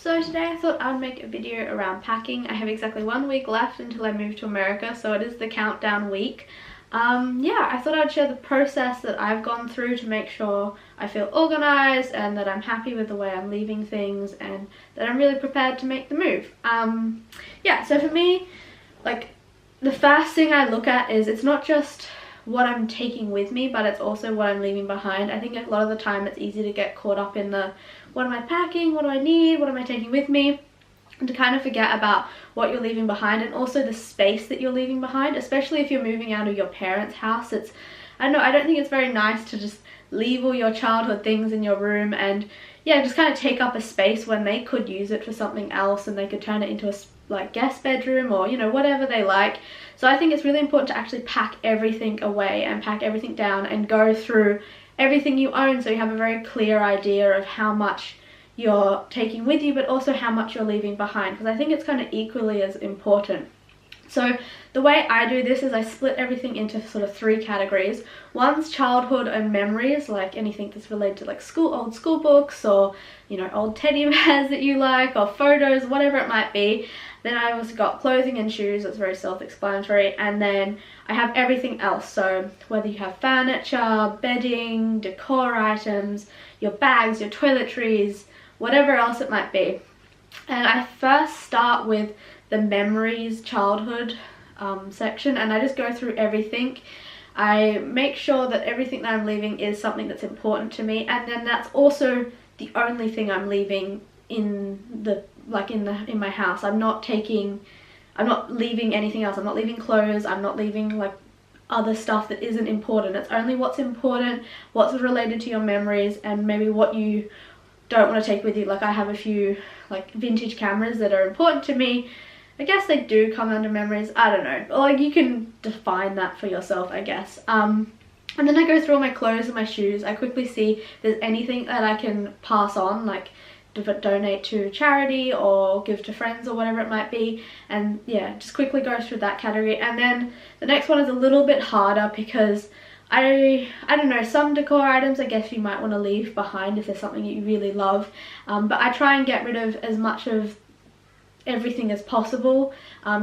So today I thought I'd make a video around packing. I have exactly 1 week left until I move to America, so it is the countdown week. Yeah, I thought I'd share the process that I've gone through to make sure I feel organized and that I'm happy with the way I'm leaving things and that I'm really prepared to make the move. Yeah, so for me, like, the first thing I look at is it's not just what I'm taking with me, but it's also what I'm leaving behind. I think a lot of the time it's easy to get caught up in the what am I packing, what do I need, what am I taking with me, and to kind of forget about what you're leaving behind and also the space that you're leaving behind, especially if you're moving out of your parents' house. It's, I don't know, I don't think it's very nice to just leave all your childhood things in your room and yeah, just kind of take up a space when they could use it for something else and they could turn it into a like guest bedroom or, you know, whatever they like. So I think it's really important to actually pack everything away and pack everything down and go through everything you own so you have a very clear idea of how much you're taking with you but also how much you're leaving behind, because I think it's kind of equally as important. So the way I do this is I split everything into sort of 3 categories. One's childhood and memories, like anything that's related to like old school books or, you know, old teddy bears that you like or photos, whatever it might be. Then I also got clothing and shoes, that's very self-explanatory, and then I have everything else. So whether you have furniture, bedding, decor items, your bags, your toiletries, whatever else it might be. And I first start with the memories childhood section, and I just go through everything. I make sure that everything that I'm leaving is something that's important to me, and then that's also the only thing I'm leaving in the in my house. I'm not leaving anything else. I'm not leaving clothes, I'm not leaving like other stuff that isn't important. It's only what's important, what's related to your memories, and maybe what you don't want to take with you. Like I have a few like vintage cameras that are important to me. I guess they do come under memories, I don't know, like you can define that for yourself, I guess. And then I go through all my clothes and my shoes. I quickly see if there's anything that I can pass on, like donate to charity or give to friends or whatever it might be, and yeah, just quickly go through that category. And then the next one is a little bit harder because I don't know, some decor items I guess you might want to leave behind if there's something you really love, but I try and get rid of as much of everything as possible,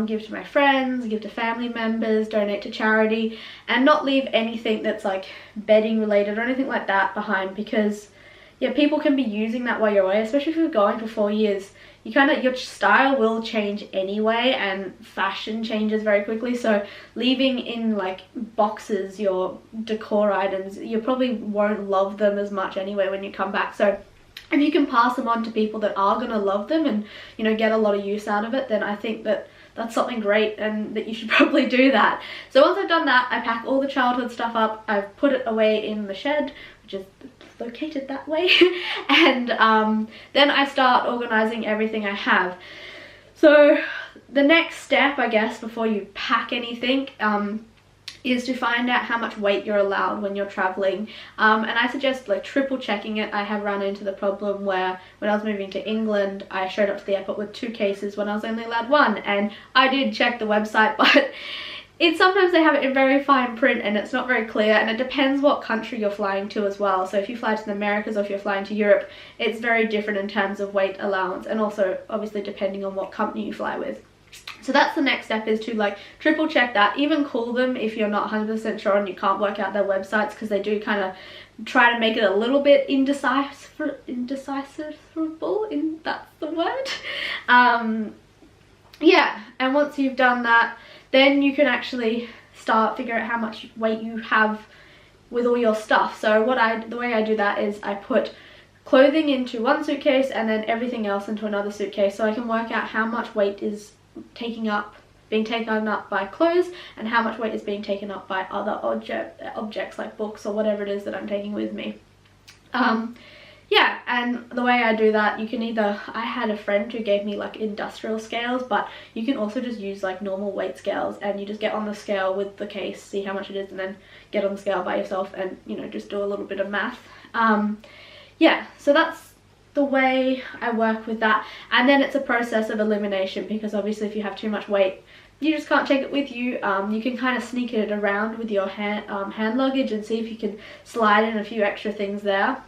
give to my friends, give to family members, donate to charity, and not leave anything that's like bedding related or anything like that behind, because yeah, people can be using that while you're away, especially if you're going for 4 years. Your style will change anyway, and fashion changes very quickly, so leaving in like boxes your decor items, you probably won't love them as much anyway when you come back. So if you can pass them on to people that are going to love them and, you know, get a lot of use out of it, then I think that that's something great and that you should probably do that. So once I've done that, I pack all the childhood stuff up, I've put it away in the shed, which is located that way, and then I start organizing everything I have. So the next step, I guess, before you pack anything is to find out how much weight you're allowed when you're traveling, and I suggest like triple checking it. I have run into the problem where when I was moving to England, I showed up to the airport with 2 cases when I was only allowed 1, and I did check the website, but sometimes they have it in very fine print and it's not very clear, and it depends what country you're flying to as well. So if you fly to the Americas or if you're flying to Europe, it's very different in terms of weight allowance, and also obviously depending on what company you fly with. So that's the next step, is to like triple check that. Even call them if you're not 100% sure and you can't work out their websites, because they do kind of try to make it a little bit indecipherable, that's the word. Yeah, and once you've done that, then you can actually start figure out how much weight you have with all your stuff. So the way I do that is I put clothing into one suitcase and then everything else into another suitcase, so I can work out how much weight is being taken up by clothes and how much weight is being taken up by other objects like books or whatever it is that I'm taking with me. Yeah, and the way I do that, you can either, I had a friend who gave me like industrial scales, but you can also just use like normal weight scales, and you just get on the scale with the case, see how much it is, and then get on the scale by yourself and, you know, just do a little bit of math. Yeah, so that's the way I work with that. And then it's a process of elimination, because obviously if you have too much weight, you just can't take it with you. You can kind of sneak it around with your hand luggage and see if you can slide in a few extra things there.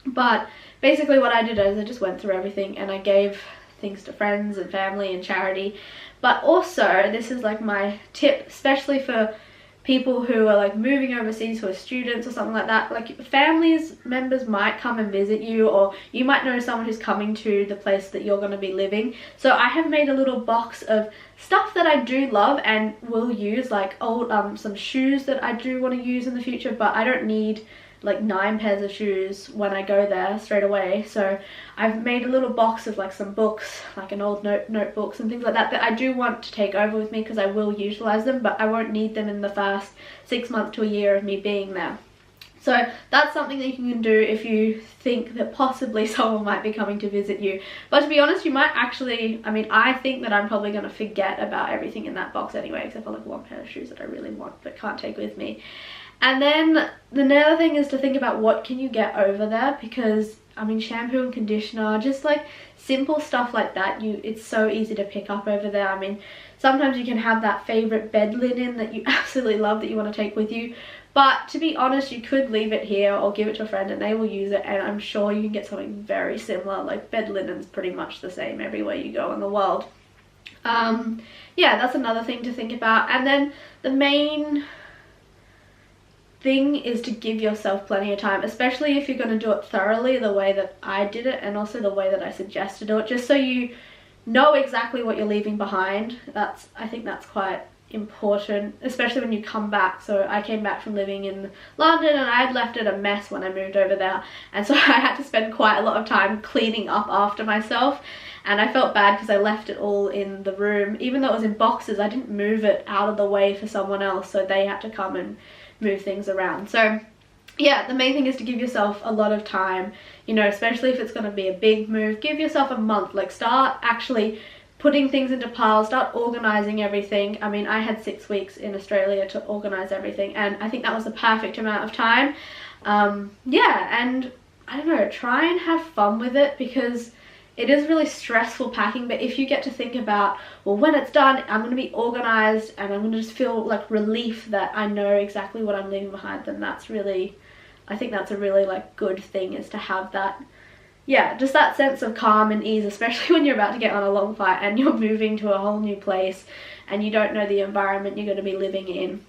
But basically what I did is I just went through everything and I gave things to friends and family and charity. But also, this is like my tip, especially for people who are like moving overseas, who are students or something like that. Like families members might come and visit you, or you might know someone who's coming to the place that you're going to be living. So I have made a little box of stuff that I do love and will use, like old some shoes that I do want to use in the future, but I don't need like 9 pairs of shoes when I go there straight away. So I've made a little box of like some books, like an old notebooks and things like that I do want to take over with me, because I will utilize them, but I won't need them in the first 6 months to a year of me being there. So that's something that you can do if you think that possibly someone might be coming to visit you. But to be honest, you might actually, I mean, I think that I'm probably going to forget about everything in that box anyway, except for like 1 pair of shoes that I really want but can't take with me. And then another thing is to think about what can you get over there, because I mean, shampoo and conditioner, just like simple stuff like that, it's so easy to pick up over there. I mean, sometimes you can have that favorite bed linen that you absolutely love that you want to take with you, but to be honest, you could leave it here or give it to a friend and they will use it, and I'm sure you can get something very similar. Like bed linen's pretty much the same everywhere you go in the world. Yeah, that's another thing to think about. And then the main thing is to give yourself plenty of time, especially if you're going to do it thoroughly the way that I did it, and also the way that I suggest to do it, just so you know exactly what you're leaving behind. I think that's quite important, especially when you come back. So I came back from living in London and I had left it a mess when I moved over there, and so I had to spend quite a lot of time cleaning up after myself, and I felt bad because I left it all in the room. Even though it was in boxes, I didn't move it out of the way for someone else, so they had to come and move things around. So yeah, the main thing is to give yourself a lot of time, you know, especially if it's going to be a big move. Give yourself a month, like start actually putting things into piles, start organizing everything. I mean, I had 6 weeks in Australia to organize everything, and I think that was the perfect amount of time. Yeah, and I don't know, try and have fun with it, because it is really stressful packing, but if you get to think about, well, when it's done, I'm going to be organized and I'm going to just feel like relief that I know exactly what I'm leaving behind, then that's really, I think that's a really like good thing, is to have that, yeah, just that sense of calm and ease, especially when you're about to get on a long flight and you're moving to a whole new place and you don't know the environment you're going to be living in.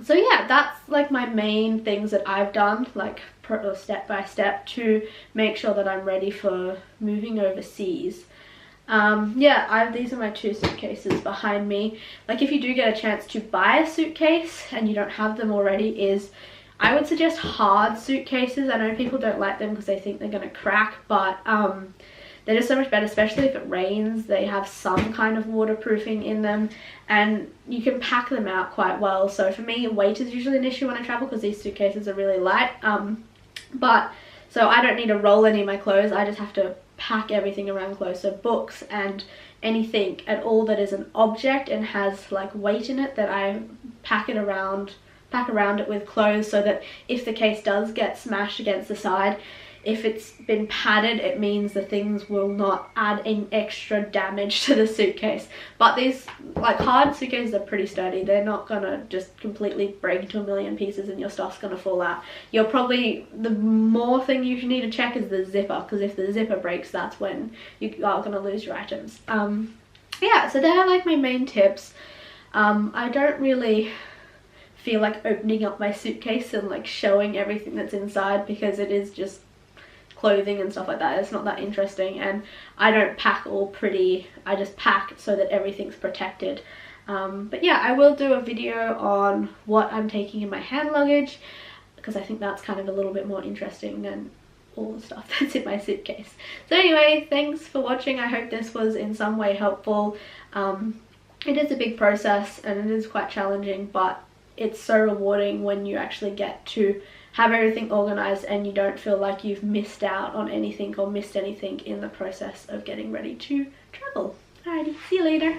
So yeah, that's like my main things that I've done, like step by step, to make sure that I'm ready for moving overseas. Yeah, these are my 2 suitcases behind me. Like if you do get a chance to buy a suitcase and you don't have them already, I would suggest hard suitcases. I know people don't like them because they think they're going to crack, but they're just so much better, especially if it rains. They have some kind of waterproofing in them and you can pack them out quite well. So for me, weight is usually an issue when I travel because these suitcases are really light. But so I don't need to roll any of my clothes, I just have to pack everything around clothes. So books and anything at all that is an object and has like weight in it, that I pack around it with clothes, so that if the case does get smashed against the side, if it's been padded, it means the things will not add any extra damage to the suitcase. But these like hard suitcases are pretty sturdy. They're not gonna just completely break into a million pieces and your stuff's gonna fall out. You're probably, the more thing you need to check is the zipper, because if the zipper breaks, that's when you are gonna lose your items. Yeah, so they're like my main tips. I don't really feel like opening up my suitcase and like showing everything that's inside, because it is just clothing and stuff like that. It's not that interesting, and I don't pack all pretty. I just pack so that everything's protected. But yeah, I will do a video on what I'm taking in my hand luggage, because I think that's kind of a little bit more interesting than all the stuff that's in my suitcase. So anyway, thanks for watching. I hope this was in some way helpful. It is a big process and it is quite challenging, but it's so rewarding when you actually get to have everything organized and you don't feel like you've missed out on anything or missed anything in the process of getting ready to travel. Alrighty, see you later.